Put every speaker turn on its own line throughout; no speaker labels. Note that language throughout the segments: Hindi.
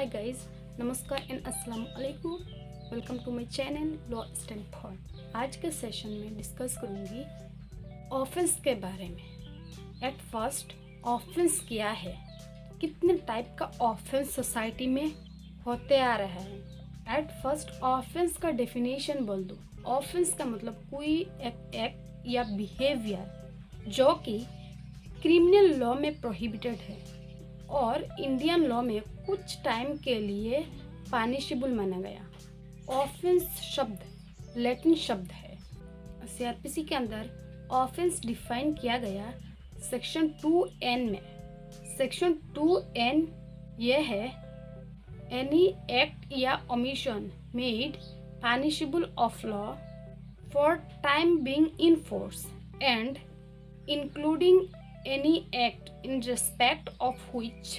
हाय गाइस, नमस्कार एंड अस्सलाम वालेकुम। Welcome to my channel law stand for. आज के सेशन में डिस्कस करूंगी ऑफेंस के बारे में। एट फर्स्ट, ऑफेंस क्या है, कितने टाइप का ऑफेंस सोसाइटी में होते आ रहा है। एट फर्स्ट ऑफेंस का डेफिनेशन बोल दो। ऑफेंस का मतलब कोई एक एक्ट या बिहेवियर जो कि क्रिमिनल लॉ में प्रोहिबिटेड है और इंडियन लॉ में कुछ टाइम के लिए पनिशेबल माना गया। ऑफेंस शब्द लैटिन शब्द है। सीआरपीसी के अंदर ऑफेंस डिफाइन किया गया सेक्शन 2N में। सेक्शन 2N ये है, एनी एक्ट या omission made punishable of law for time being in force and including any act in respect of which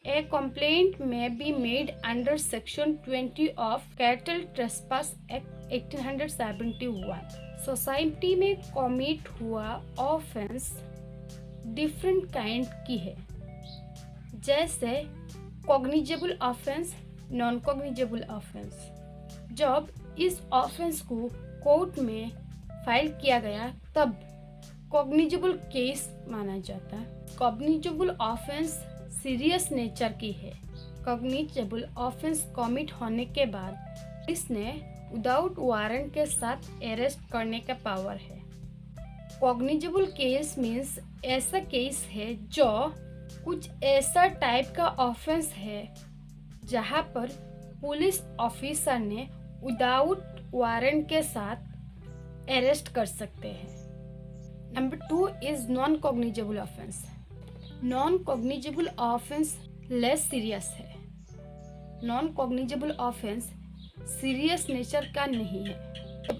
a complaint may be made under section 20 of Cattle Trespass Act 1871। Society में कमिट हुआ ऑफेंस डिफरेंट काइंड की है, जैसे cognizable offence, non cognizable offence. जब इस ऑफेंस को कोर्ट में फाइल किया गया तब कॉग्निजेबल केस माना जाता है। कॉग्निजेबल ऑफेंस सीरियस नेचर की है। कॉग्निजेबल ऑफेंस कमिट होने के बाद इसने विदाउट वारंट के साथ अरेस्ट करने का पावर है। कॉग्निजेबल केस मीन्स ऐसा केस है जो कुछ ऐसा टाइप का ऑफेंस है जहां पर पुलिस ऑफिसर ने विदाउट वारंट के साथ अरेस्ट कर सकते हैं। Number 2 is non-cognizable offense। Non-cognizable offense less serious है। Non-cognizable offense serious nature का नहीं है।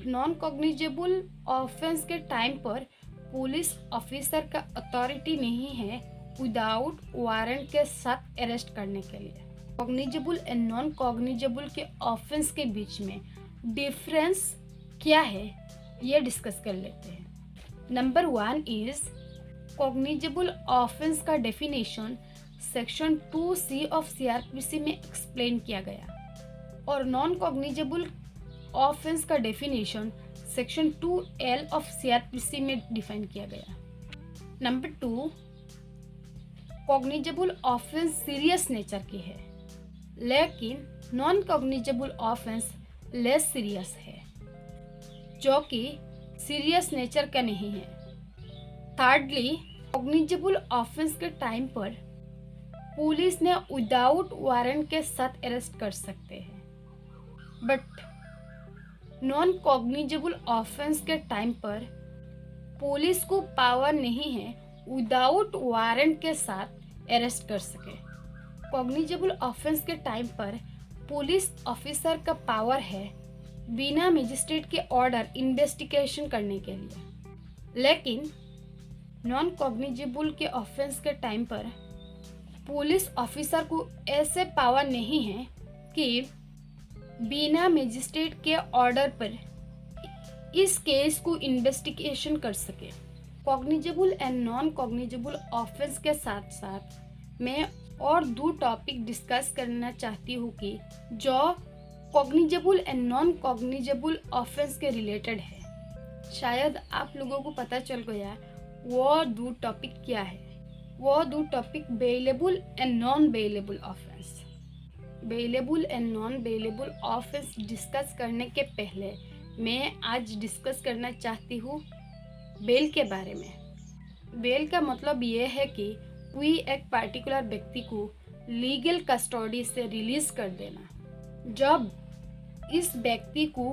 Non-cognizable offense के टाइम पर पुलिस ऑफिसर का अथॉरिटी नहीं है विदाउट वारंट के साथ अरेस्ट करने के लिए। कॉग्निजेबल एंड नॉन कॉग्निजेबल के ऑफेंस के बीच में डिफरेंस क्या है ये डिस्कस कर लेते हैं। नंबर 1 इज कॉग्निजेबल ऑफेंस का definition section 2C of CrPC में एक्सप्लेन किया गया और नॉन कॉग्निजेबल ऑफेंस का definition section 2L of CrPC में डिफाइन किया गया। Number 2, cognizable offence serious nature की है, लेकिन non cognizable offence less serious है, जो कि सीरियस नेचर का नहीं है। थर्डली, कॉग्निजेबल ऑफेंस के टाइम पर पुलिस ने विदाउट वारंट के साथ अरेस्ट कर सकते हैं, बट नॉन कॉग्निजेबल ऑफेंस के टाइम पर पुलिस को पावर नहीं है विदाउट वारंट के साथ अरेस्ट कर सके। कॉग्निजेबल ऑफेंस के टाइम पर पुलिस ऑफिसर का पावर है बिना मजिस्ट्रेट के ऑर्डर इन्वेस्टिगेशन करने के लिए, लेकिन नॉन कॉग्निजेबल के ऑफेंस के टाइम पर पुलिस ऑफिसर को ऐसे पावर नहीं है कि बिना मजिस्ट्रेट के ऑर्डर पर इस केस को इन्वेस्टिगेशन कर सके। Cognizable and non cognizable offence के साथ साथ मैं और 2 टॉपिक डिस्कस करना चाहती हूँ कि जो cognizable and non cognizable offence के रिलेटेड है। शायद आप लोगों को पता चल गया वो 2 टॉपिक क्या है। वो 2 topic bailable and non bailable offence. Bailable and non bailable offence discuss करने के पहले मैं आज डिस्कस करना चाहती हूँ बेल के बारे में। बेल का मतलब ये है कि कोई एक पार्टिकुलर व्यक्ति को लीगल कस्टडी से रिलीज कर देना। जब इस व्यक्ति को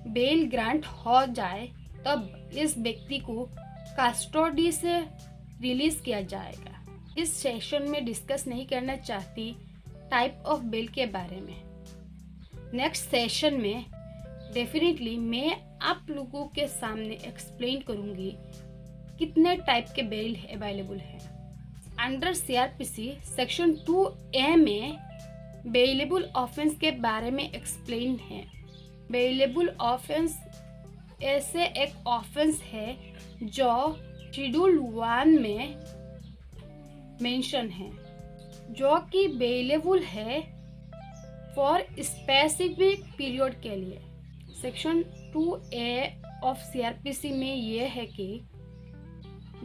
बेल ग्रांट हो जाए तब इस व्यक्ति को कस्टडी से रिलीज किया जाएगा। इस सेशन में डिस्कस नहीं करना चाहती टाइप ऑफ बेल के बारे में। नेक्स्ट सेशन में डेफिनेटली मैं आप लोगों के सामने एक्सप्लेन करूंगी कितने टाइप के बेल अवेलेबल है। अंडर सीआरपीसी सेक्शन 2A में बेलेबल ऑफेंस के बारे में एक्सप्लेन है। बेलेबल ऑफेंस ऐसे एक ऑफेंस है जो शेड्यूल 1 में मेंशन है, जो कि बेलेबल है फॉर स्पेसिफिक पीरियड के लिए। सेक्शन 2A ऑफ CRPC में ये है कि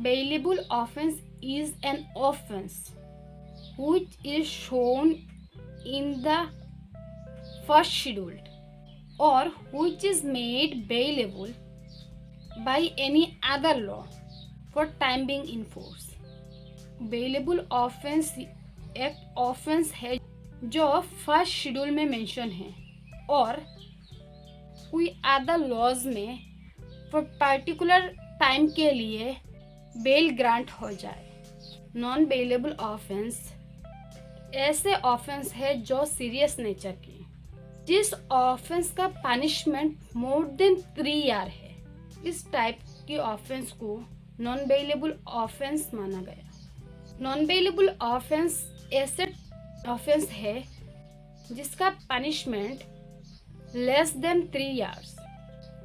bailable offence is an offence which is shown in the first schedule or which is made bailable by any other law for time being in force। Bailable offence एक ऑफेंस है जो फर्स्ट शेड्यूल में मेंशन है और कोई अदर लॉज में फॉर पर्टिकुलर टाइम के लिए बेल ग्रांट हो जाए। नॉन बेलेबल ऑफेंस ऐसे ऑफेंस है जो सीरियस नेचर की, जिस ऑफेंस का पनिशमेंट मोर देन 3 ईयर है। इस टाइप की ऑफेंस को नॉन बेलेबल ऑफेंस माना गया। नॉन बेलेबल ऑफेंस ऐसे ऑफेंस है जिसका पनिशमेंट लेस देन 3 ईयर्स,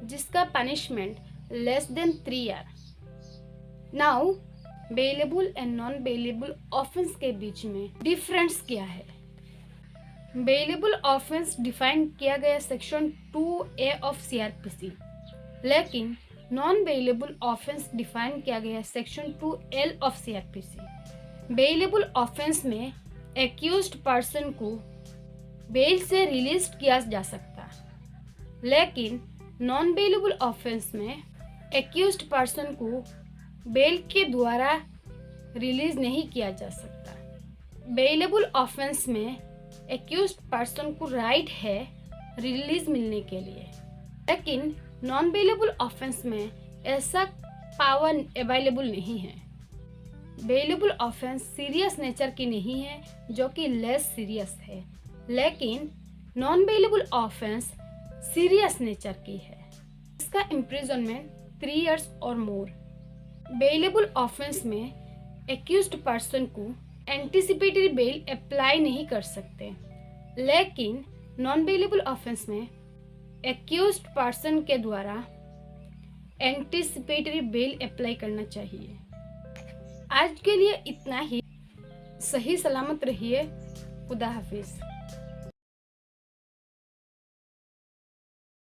जिसका punishment less than 3 year. Now bailable and non bailable offence के बीच में डिफरेंस क्या है? बेलेबल ऑफेंस डिफाइन किया गया सेक्शन 2A ऑफ CRPC, लेकिन नॉन बेलेबल ऑफेंस डिफाइन किया गया section 2L of CRPC। Bailable offence में एक्यूज्ड पर्सन को बेल से रिलीज किया जा सकता, लेकिन नॉन बेलेबल ऑफेंस में एक्यूज्ड पर्सन को बेल के द्वारा रिलीज नहीं किया जा सकता। बेलेबल ऑफेंस में एक्यूज्ड पर्सन को राइट है रिलीज मिलने के लिए, लेकिन नॉन बेलेबल ऑफेंस में ऐसा पावर अवेलेबल नहीं है। बेलेबल ऑफेंस सीरियस नेचर की नहीं है, जो कि लेस सीरियस है, लेकिन non bailable offence serious nature की है। इसका इम्प्रिजनमेंट 3 इयर्स और मोर। बेलेबल ऑफेंस में एक्यूज्ड पर्सन को एंटिसिपेटरी बेल अप्लाई नहीं कर सकते, लेकिन नॉन बेलेबल ऑफेंस में एक्यूज्ड पर्सन के द्वारा एंटिसिपेटरी बेल अप्लाई करना चाहिए। आज के लिए इतना ही। सही सलामत रहिए। खुदा हाफिज।